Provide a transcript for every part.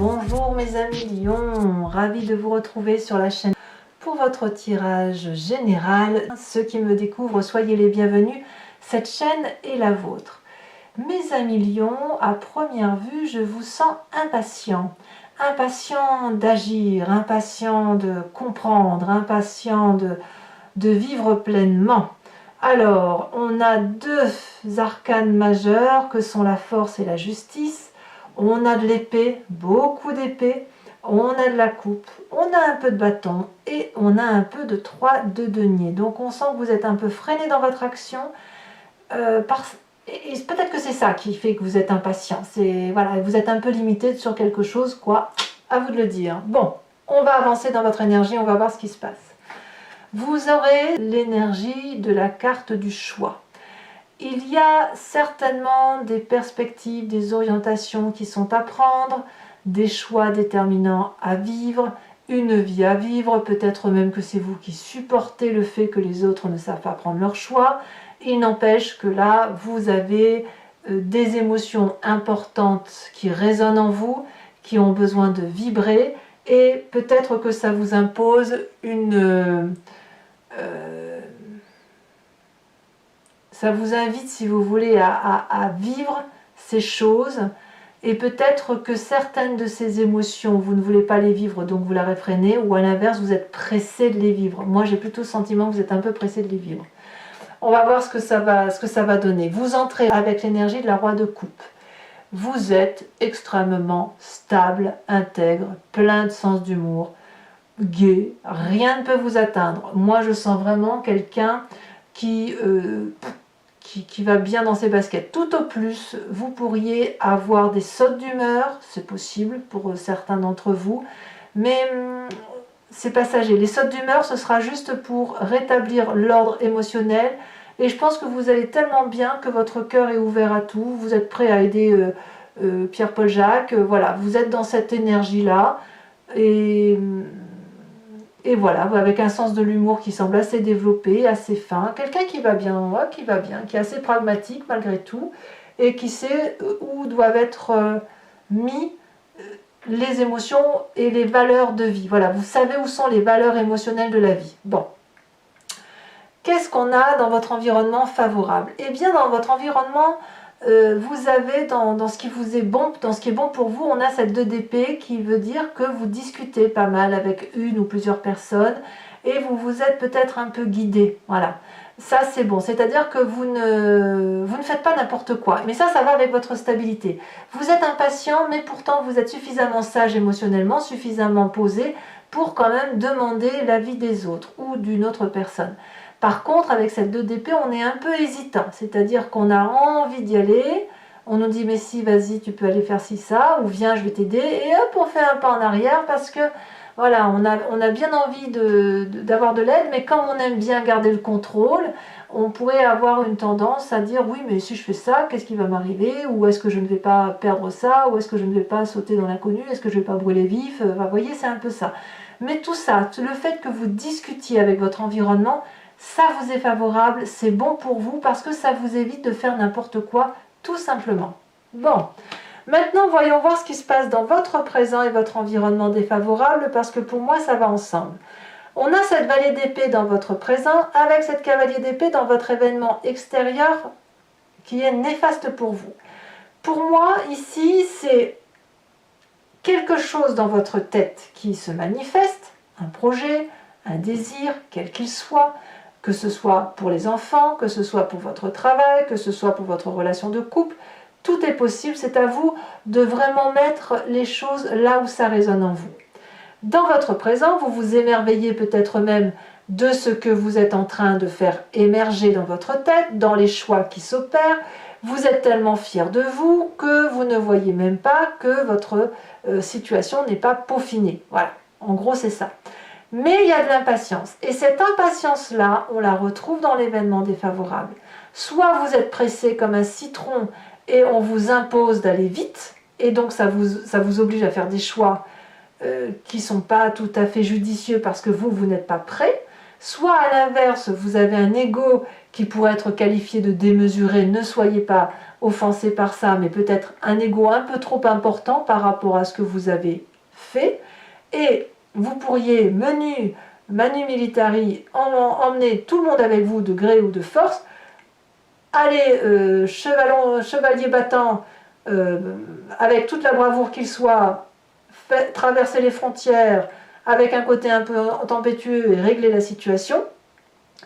Bonjour mes amis Lion, ravi de vous retrouver sur la chaîne pour votre tirage général. Ceux qui me découvrent, soyez les bienvenus, cette chaîne est la vôtre. Mes amis Lion, à première vue, je vous sens impatient. Impatient d'agir, impatient de comprendre, impatient de vivre pleinement. Alors, on a deux arcanes majeurs que sont la force et la justice. On a de l'épée, beaucoup d'épée, on a de la coupe, on a un peu de bâton et on a un peu de 3 de denier. Donc on sent que vous êtes un peu freiné dans votre action. Et peut-être que c'est ça qui fait que vous êtes impatient. Voilà, vous êtes un peu limité sur quelque chose, quoi. À vous de le dire. Bon, on va avancer dans votre énergie, on va voir ce qui se passe. Vous aurez l'énergie de la carte du choix. Il y a certainement des perspectives, des orientations qui sont à prendre, des choix déterminants à vivre, une vie à vivre, peut-être même que c'est vous qui supportez le fait que les autres ne savent pas prendre leur choix. Il n'empêche que là, vous avez des émotions importantes qui résonnent en vous, qui ont besoin de vibrer, et peut-être que ça vous impose ça vous invite, si vous voulez, à vivre ces choses, et peut-être que certaines de ces émotions, vous ne voulez pas les vivre, donc vous la réfrénez, ou à l'inverse, vous êtes pressé de les vivre. Moi, j'ai plutôt le sentiment que vous êtes un peu pressé de les vivre. On va voir ce que ça va donner. Vous entrez avec l'énergie de la roi de coupe. Vous êtes extrêmement stable, intègre, plein de sens d'humour, gai, rien ne peut vous atteindre. Moi, je sens vraiment quelqu'un qui va bien dans ses baskets. Tout au plus, vous pourriez avoir des sautes d'humeur, c'est possible pour certains d'entre vous, mais c'est passager. Les sautes d'humeur, ce sera juste pour rétablir l'ordre émotionnel, et je pense que vous allez tellement bien que votre cœur est ouvert à tout, vous êtes prêt à aider Pierre-Paul Jacques, voilà, vous êtes dans cette énergie-là, et voilà, avec un sens de l'humour qui semble assez développé, assez fin, quelqu'un qui va bien, ouais, qui est assez pragmatique malgré tout, et qui sait où doivent être mis les émotions et les valeurs de vie. Voilà, vous savez où sont les valeurs émotionnelles de la vie. Bon. Qu'est-ce qu'on a dans votre environnement favorable? Eh bien, dans votre environnement, vous avez dans ce qui vous est bon, dans ce qui est bon pour vous, on a cette 2 d'épée qui veut dire que vous discutez pas mal avec une ou plusieurs personnes et vous vous êtes peut-être un peu guidé. Voilà, ça c'est bon, c'est-à-dire que vous ne faites pas n'importe quoi, mais ça va avec votre stabilité. Vous êtes impatient, mais pourtant vous êtes suffisamment sage émotionnellement, suffisamment posé pour quand même demander l'avis des autres ou d'une autre personne. Par contre, avec cette 2 d'épée, on est un peu hésitant, c'est-à-dire qu'on a envie d'y aller, on nous dit mais si, vas-y, tu peux aller faire ci, ça, ou viens, je vais t'aider, et hop, on fait un pas en arrière parce que, voilà, on a bien envie d'avoir de l'aide, mais comme on aime bien garder le contrôle, on pourrait avoir une tendance à dire oui, mais si je fais ça, qu'est-ce qui va m'arriver, ou est-ce que je ne vais pas perdre ça, ou est-ce que je ne vais pas sauter dans l'inconnu, est-ce que je ne vais pas brûler vif, vous voyez, c'est un peu ça. Mais tout ça, le fait que vous discutiez avec votre environnement, ça vous est favorable, c'est bon pour vous parce que ça vous évite de faire n'importe quoi, tout simplement. Bon, maintenant voyons voir ce qui se passe dans votre présent et votre environnement défavorable parce que pour moi ça va ensemble. On a cette vallée d'épée dans votre présent avec cette cavalier d'épée dans votre événement extérieur qui est néfaste pour vous. Pour moi ici c'est quelque chose dans votre tête qui se manifeste, un projet, un désir, quel qu'il soit, que ce soit pour les enfants, que ce soit pour votre travail, que ce soit pour votre relation de couple, tout est possible, c'est à vous de vraiment mettre les choses là où ça résonne en vous. Dans votre présent, vous vous émerveillez peut-être même de ce que vous êtes en train de faire émerger dans votre tête, dans les choix qui s'opèrent. Vous êtes tellement fier de vous que vous ne voyez même pas que votre situation n'est pas peaufinée. Voilà, en gros c'est ça. Mais il y a de l'impatience. Et cette impatience-là, on la retrouve dans l'événement défavorable. Soit vous êtes pressé comme un citron et on vous impose d'aller vite, et donc ça vous oblige à faire des choix qui ne sont pas tout à fait judicieux parce que vous n'êtes pas prêt. soit à l'inverse, vous avez un ego qui pourrait être qualifié de démesuré, ne soyez pas offensés par ça, mais peut-être un ego un peu trop important par rapport à ce que vous avez fait, et vous pourriez, manu militari, emmener tout le monde avec vous de gré ou de force, aller chevalier battant, avec toute la bravoure qu'il soit, traverser les frontières avec un côté un peu tempétueux et régler la situation,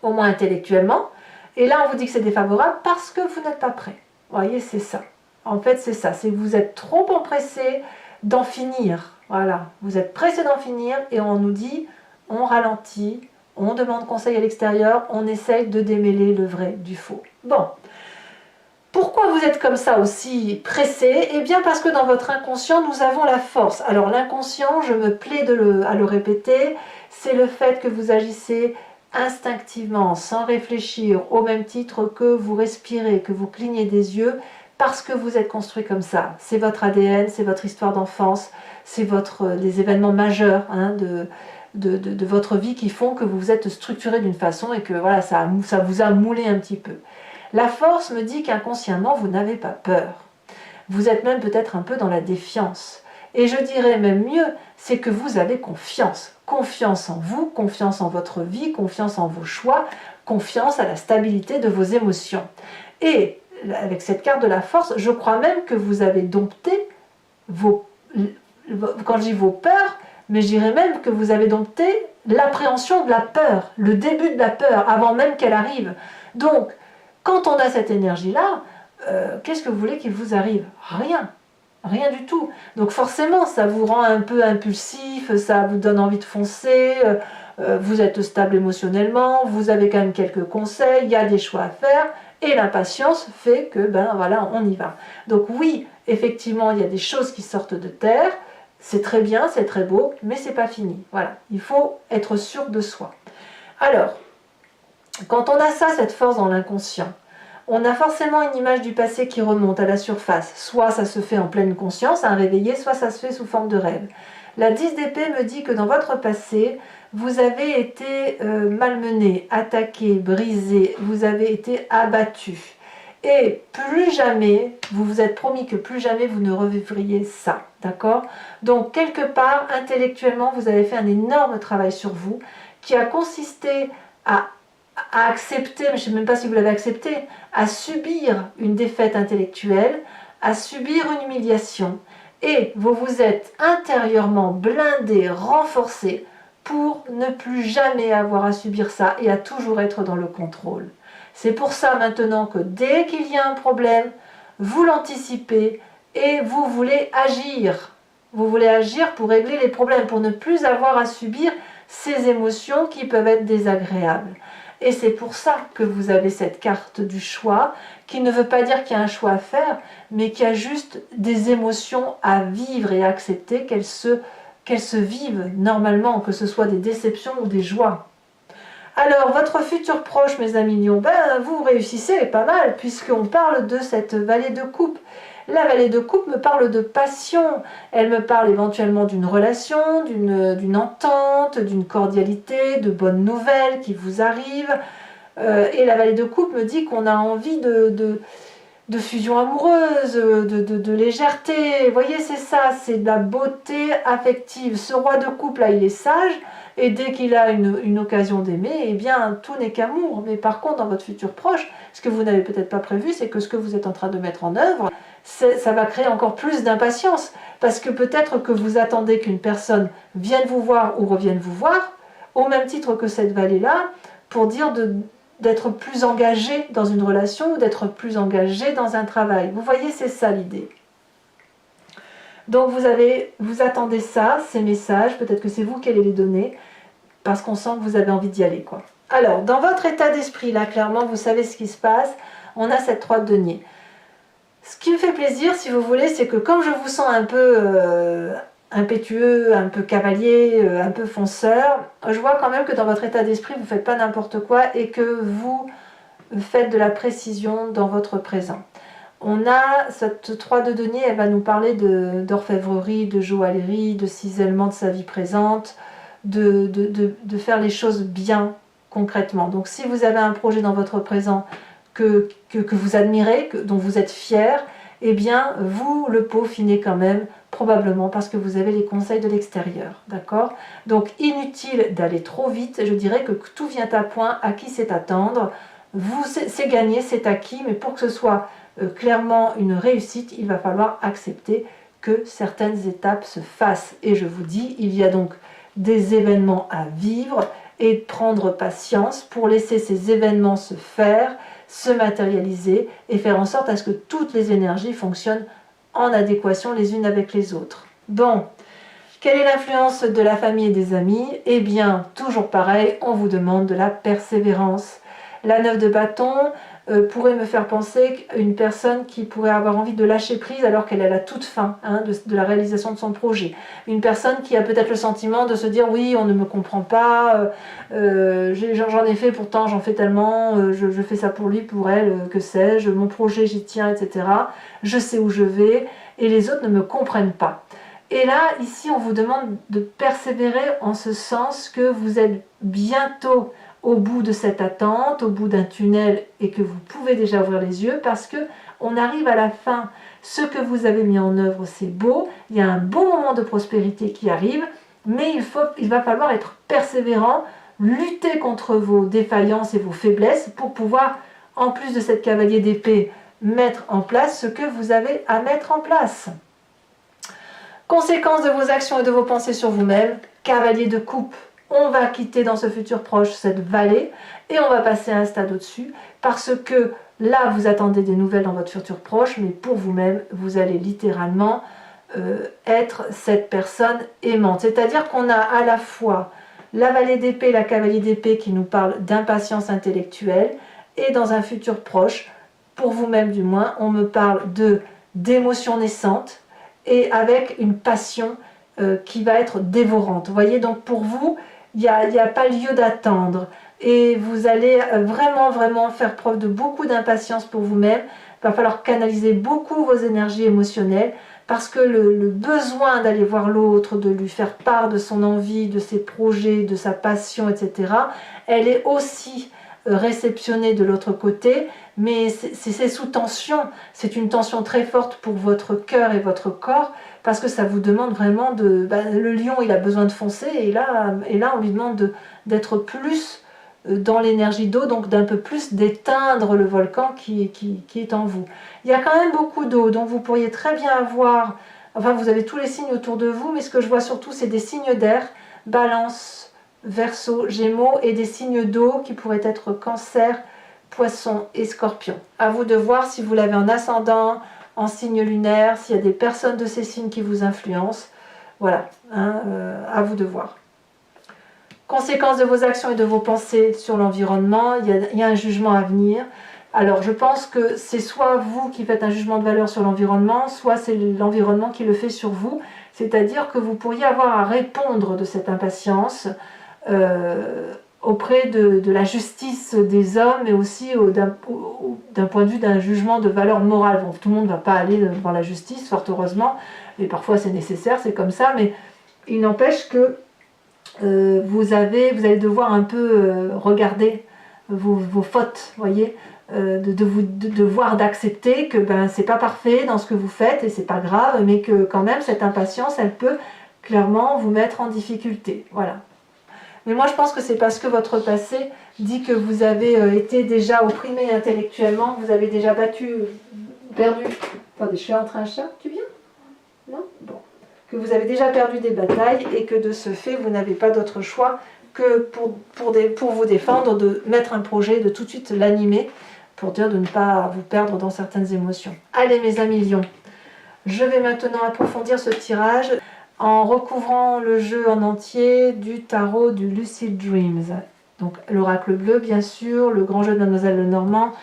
au moins intellectuellement. Et là, on vous dit que c'est défavorable parce que vous n'êtes pas prêt. Vous voyez, c'est ça. En fait, c'est ça. C'est que vous êtes trop empressé d'en finir. Voilà. Vous êtes pressé d'en finir et on nous dit, on ralentit, on demande conseil à l'extérieur, on essaye de démêler le vrai du faux. Bon. Pourquoi vous êtes comme ça aussi pressé? Eh bien parce que dans votre inconscient, nous avons la force. Alors l'inconscient, je me plais à le répéter, c'est le fait que vous agissez instinctivement, sans réfléchir, au même titre que vous respirez, que vous clignez des yeux, parce que vous êtes construit comme ça. C'est votre ADN, c'est votre histoire d'enfance, c'est les événements majeurs de votre vie qui font que vous vous êtes structuré d'une façon et que voilà, ça vous a moulé un petit peu. La force me dit qu'inconsciemment, vous n'avez pas peur. Vous êtes même peut-être un peu dans la défiance. Et je dirais même mieux, c'est que vous avez confiance. Confiance en vous, confiance en votre vie, confiance en vos choix, confiance à la stabilité de vos émotions. Et avec cette carte de la force, je crois même que vous avez dompté quand je dis vos peurs, mais je dirais même que vous avez dompté l'appréhension de la peur, le début de la peur, avant même qu'elle arrive. Donc, quand on a cette énergie-là, qu'est-ce que vous voulez qu'il vous arrive? Rien. Rien du tout. Donc forcément, ça vous rend un peu impulsif, ça vous donne envie de foncer, vous êtes stable émotionnellement, vous avez quand même quelques conseils, il y a des choix à faire, et l'impatience fait que, ben voilà, on y va. Donc oui, effectivement, il y a des choses qui sortent de terre, c'est très bien, c'est très beau, mais c'est pas fini. Voilà, il faut être sûr de soi. Alors, quand on a ça, cette force dans l'inconscient, on a forcément une image du passé qui remonte à la surface. Soit ça se fait en pleine conscience, un réveillé, soit ça se fait sous forme de rêve. La 10 d'épée me dit que dans votre passé, vous avez été malmené, attaqué, brisé, vous avez été abattu. Et plus jamais, vous vous êtes promis que plus jamais vous ne revivriez ça. D'accord? Donc quelque part, intellectuellement, vous avez fait un énorme travail sur vous qui a consisté à accepter, mais je ne sais même pas si vous l'avez accepté, à subir une défaite intellectuelle, à subir une humiliation. Et vous vous êtes intérieurement blindé, renforcé pour ne plus jamais avoir à subir ça et à toujours être dans le contrôle. C'est pour ça maintenant que dès qu'il y a un problème, vous l'anticipez et vous voulez agir. Vous voulez agir pour régler les problèmes, pour ne plus avoir à subir ces émotions qui peuvent être désagréables. Et c'est pour ça que vous avez cette carte du choix, qui ne veut pas dire qu'il y a un choix à faire, mais qu'il y a juste des émotions à vivre et à accepter, qu'elles se vivent normalement, que ce soit des déceptions ou des joies. Alors, votre futur proche, mes amis lions, ben, vous réussissez pas mal, puisqu'on parle de cette vallée de coupe. La vallée de coupe me parle de passion, elle me parle éventuellement d'une relation, d'une entente, d'une cordialité, de bonnes nouvelles qui vous arrivent. Et la vallée de coupe me dit qu'on a envie de fusion amoureuse, de légèreté. Vous voyez, c'est ça, c'est de la beauté affective. Ce roi de coupe, là, il est sage, et dès qu'il a une occasion d'aimer, eh bien, tout n'est qu'amour. Mais par contre, dans votre futur proche, ce que vous n'avez peut-être pas prévu, c'est que ce que vous êtes en train de mettre en œuvre, ça va créer encore plus d'impatience, parce que peut-être que vous attendez qu'une personne vienne vous voir ou revienne vous voir, au même titre que cette vallée-là, pour dire d'être plus engagé dans une relation ou d'être plus engagé dans un travail. Vous voyez, c'est ça l'idée. Donc vous attendez ça, ces messages, peut-être que c'est vous qui allez les donner, parce qu'on sent que vous avez envie d'y aller, quoi. Alors, dans votre état d'esprit, là, clairement, vous savez ce qui se passe, on a cette 3 de denier. Ce qui me fait plaisir, si vous voulez, c'est que comme je vous sens un peu impétueux, un peu cavalier, un peu fonceur, je vois quand même que dans votre état d'esprit, vous ne faites pas n'importe quoi et que vous faites de la précision dans votre présent. On a cette 3 de denier, elle va nous parler d'orfèvrerie, de joaillerie, de cisaillement de sa vie présente, de faire les choses bien, concrètement. Donc si vous avez un projet dans votre présent que vous admirez, dont vous êtes fier, eh bien vous le peaufinez quand même, probablement parce que vous avez les conseils de l'extérieur, d'accord? Donc inutile d'aller trop vite, je dirais que tout vient à point, à qui c'est attendre, c'est gagné, c'est acquis, mais pour que ce soit clairement une réussite, il va falloir accepter que certaines étapes se fassent. Et je vous dis, il y a donc des événements à vivre et prendre patience pour laisser ces événements se faire, se matérialiser et faire en sorte à ce que toutes les énergies fonctionnent en adéquation les unes avec les autres. Bon, quelle est l'influence de la famille et des amis? Eh bien, toujours pareil, on vous demande de la persévérance. La 9 de bâton pourrait me faire penser à une personne qui pourrait avoir envie de lâcher prise alors qu'elle est à la toute fin de la réalisation de son projet. Une personne qui a peut-être le sentiment de se dire oui, on ne me comprend pas, j'en ai fait, pourtant j'en fais tellement, je fais ça pour lui, pour elle, que sais-je, mon projet j'y tiens, etc. Je sais où je vais et les autres ne me comprennent pas. Et là, ici, on vous demande de persévérer en ce sens que vous êtes bientôt au bout de cette attente, au bout d'un tunnel et que vous pouvez déjà ouvrir les yeux parce que on arrive à la fin. Ce que vous avez mis en œuvre, c'est beau, il y a un beau moment de prospérité qui arrive, mais il va falloir être persévérant, lutter contre vos défaillances et vos faiblesses pour pouvoir, en plus de cette cavalier d'épée, mettre en place ce que vous avez à mettre en place. Conséquence de vos actions et de vos pensées sur vous-même, cavalier de coupe. On va quitter dans ce futur proche cette vallée et on va passer à un stade au-dessus parce que là, vous attendez des nouvelles dans votre futur proche, mais pour vous-même, vous allez littéralement être cette personne aimante. C'est-à-dire qu'on a à la fois la vallée d'épée, la cavalier d'épée qui nous parle d'impatience intellectuelle et dans un futur proche, pour vous-même du moins, on me parle d'émotions naissantes et avec une passion qui va être dévorante. Vous voyez, donc pour vous, il n'y a pas lieu d'attendre. Et vous allez vraiment faire preuve de beaucoup d'impatience pour vous-même. Il va falloir canaliser beaucoup vos énergies émotionnelles parce que le besoin d'aller voir l'autre, de lui faire part de son envie, de ses projets, de sa passion, etc., elle est aussi réceptionnée de l'autre côté, mais c'est sous tension. C'est une tension très forte pour votre cœur et votre corps parce que ça vous demande vraiment le lion, il a besoin de foncer et là on lui demande d'être plus dans l'énergie d'eau, donc d'un peu plus d'éteindre le volcan qui est en vous. Il y a quand même beaucoup d'eau, donc vous pourriez très bien avoir, enfin vous avez tous les signes autour de vous, mais ce que je vois surtout c'est des signes d'air, Balance, Verseau, Gémeaux, et des signes d'eau qui pourraient être Cancer, Poisson et Scorpion. À vous de voir si vous l'avez en ascendant, en signe lunaire, s'il y a des personnes de ces signes qui vous influencent. Voilà, à vous de voir. Conséquence de vos actions et de vos pensées sur l'environnement, il y a un jugement à venir. Alors je pense que c'est soit vous qui faites un jugement de valeur sur l'environnement, soit c'est l'environnement qui le fait sur vous. C'est-à-dire que vous pourriez avoir à répondre de cette impatience auprès de la justice des hommes, mais aussi d'un point de vue d'un jugement de valeur morale. Bon, tout le monde ne va pas aller devant la justice, fort heureusement, et parfois c'est nécessaire, c'est comme ça, mais il n'empêche que vous allez devoir un peu regarder vos fautes, voyez, d'accepter que c'est pas parfait dans ce que vous faites et c'est pas grave, mais que quand même cette impatience, elle peut clairement vous mettre en difficulté. Voilà. Mais moi je pense que c'est parce que votre passé dit que vous avez été déjà opprimé intellectuellement, vous avez déjà perdu. Attendez, je suis en train de chat, tu viens? Non? Bon. Que vous avez déjà perdu des batailles et que de ce fait, vous n'avez pas d'autre choix que pour vous défendre, de mettre un projet, de tout de suite l'animer, pour dire de ne pas vous perdre dans certaines émotions. Allez mes amis lions, je vais maintenant approfondir ce tirage en recouvrant le jeu en entier du tarot du Lucid Dreams. Donc l'oracle bleu bien sûr, le grand jeu de Mademoiselle Lenormand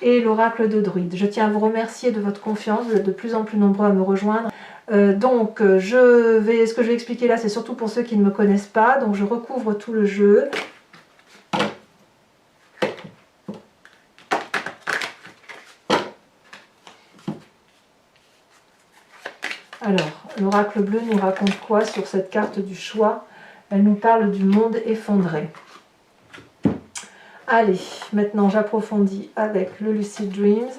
et l'oracle de Druide. Je tiens à vous remercier de votre confiance, vous êtes de plus en plus nombreux à me rejoindre. Ce que je vais expliquer là, c'est surtout pour ceux qui ne me connaissent pas. Donc je recouvre tout le jeu. Alors, l'oracle bleu nous raconte quoi sur cette carte du choix? Elle nous parle du monde effondré. Allez, maintenant j'approfondis avec le Lucid Dreams.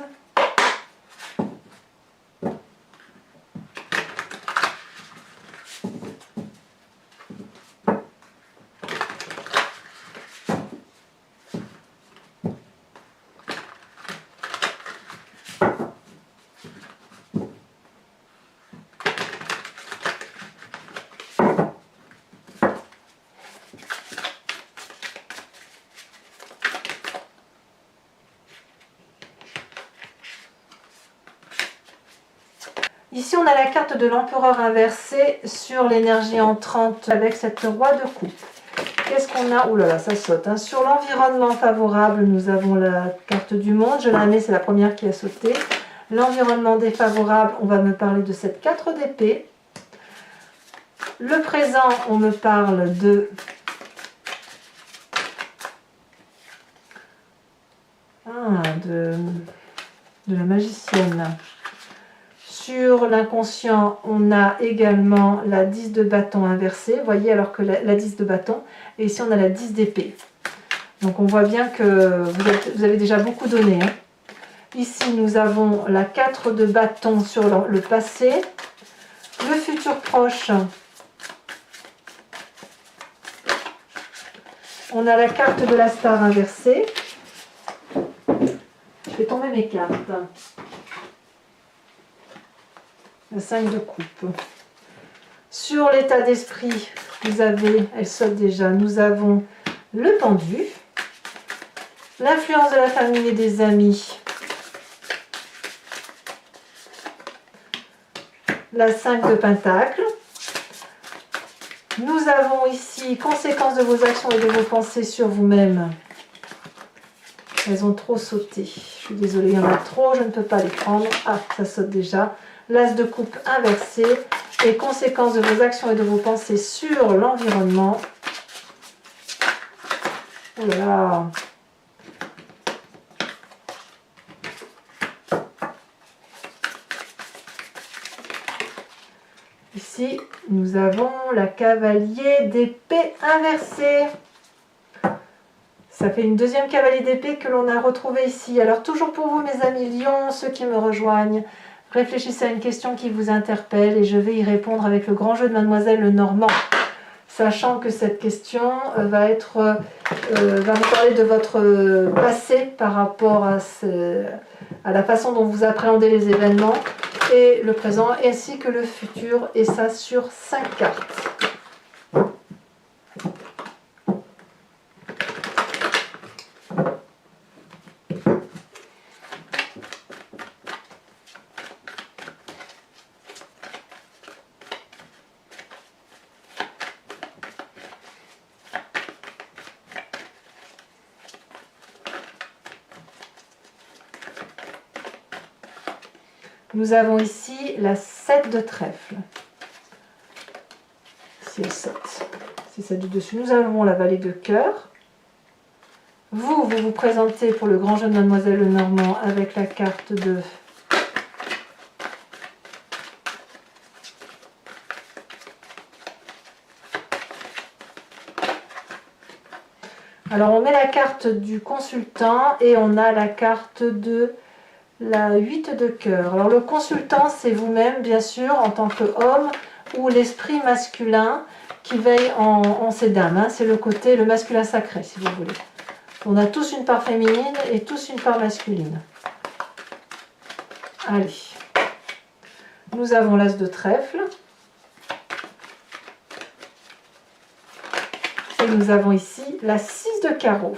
Ici, on a la carte de l'empereur inversé sur l'énergie entrante avec cette roi de coupe. Qu'est-ce qu'on a? Ouh là là, ça saute. Hein. Sur l'environnement favorable, nous avons la carte du monde. Je la mets, c'est la première qui a sauté. L'environnement défavorable, on va me parler de cette 4 d'épée. Le présent, on me parle de la magicienne. Sur l'inconscient, on a également la 10 de bâton inversée, vous voyez, alors que la 10 de bâton, et ici on a la 10 d'épée. Donc on voit bien que vous avez déjà beaucoup donné. Hein. Ici nous avons la 4 de bâton sur le passé, le futur proche. On a la carte de la star inversée. Je fais tomber mes cartes. Le 5 de coupe. Sur l'état d'esprit, vous avez, elle saute déjà, nous avons le pendu, l'influence de la famille et des amis, la 5 de pentacle. Nous avons ici conséquences de vos actions et de vos pensées sur vous-même. Elles ont trop sauté. Je suis désolée, il y en a trop, je ne peux pas les prendre. Ah, ça saute déjà. L'as de coupe inversé et conséquences de vos actions et de vos pensées sur l'environnement. Oh là là. Ici, nous avons la cavalier d'épée inversée. Ça fait une deuxième cavalier d'épée que l'on a retrouvée ici. Alors toujours pour vous mes amis lions, ceux qui me rejoignent, réfléchissez à une question qui vous interpelle et je vais y répondre avec le grand jeu de Mademoiselle Lenormand. Sachant que cette question va me parler de votre passé par rapport à la façon dont vous appréhendez les événements et le présent ainsi que le futur, et ça sur 5 cartes. Nous avons ici la 7 de trèfle. Si elle saute, c'est celle du dessus. Nous avons la vallée de cœur. Vous vous présentez pour le grand jeu de Mademoiselle Lenormand avec la carte de alors on met la carte du consultant et on a la carte de la 8 de cœur. Alors le consultant, c'est vous-même, bien sûr, en tant qu'homme, ou l'esprit masculin qui veille en ces dames. Hein. C'est le masculin sacré, si vous voulez. On a tous une part féminine et tous une part masculine. Allez. Nous avons l'as de trèfle. Et nous avons ici la 6 de carreau.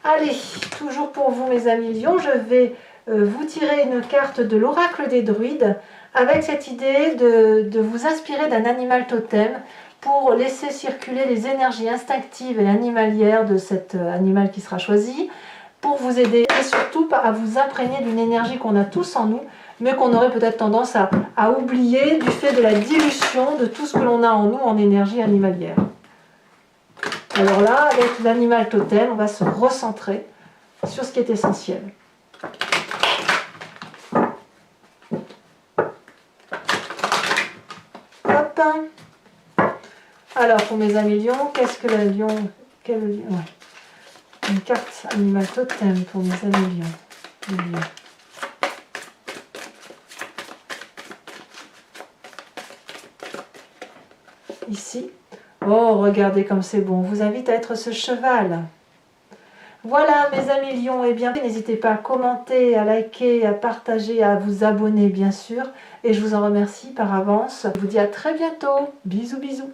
Allez, toujours pour vous mes amis lions, je vais vous tirer une carte de l'oracle des druides avec cette idée de vous inspirer d'un animal totem pour laisser circuler les énergies instinctives et animalières de cet animal qui sera choisi, pour vous aider et surtout à vous imprégner d'une énergie qu'on a tous en nous, mais qu'on aurait peut-être tendance à oublier du fait de la dilution de tout ce que l'on a en nous en énergie animalière. Alors là, avec l'animal totem, on va se recentrer sur ce qui est essentiel. Hop. Alors, pour mes amis lions, qu'est-ce que la lion? Quel lion? Une carte animal totem pour mes amis lions. Les lions. Ici. Oh, regardez comme c'est bon. On vous invite à être ce cheval. Voilà mes amis lions, et bien n'hésitez pas à commenter, à liker, à partager, à vous abonner bien sûr. Et je vous en remercie par avance. Je vous dis à très bientôt. Bisous bisous.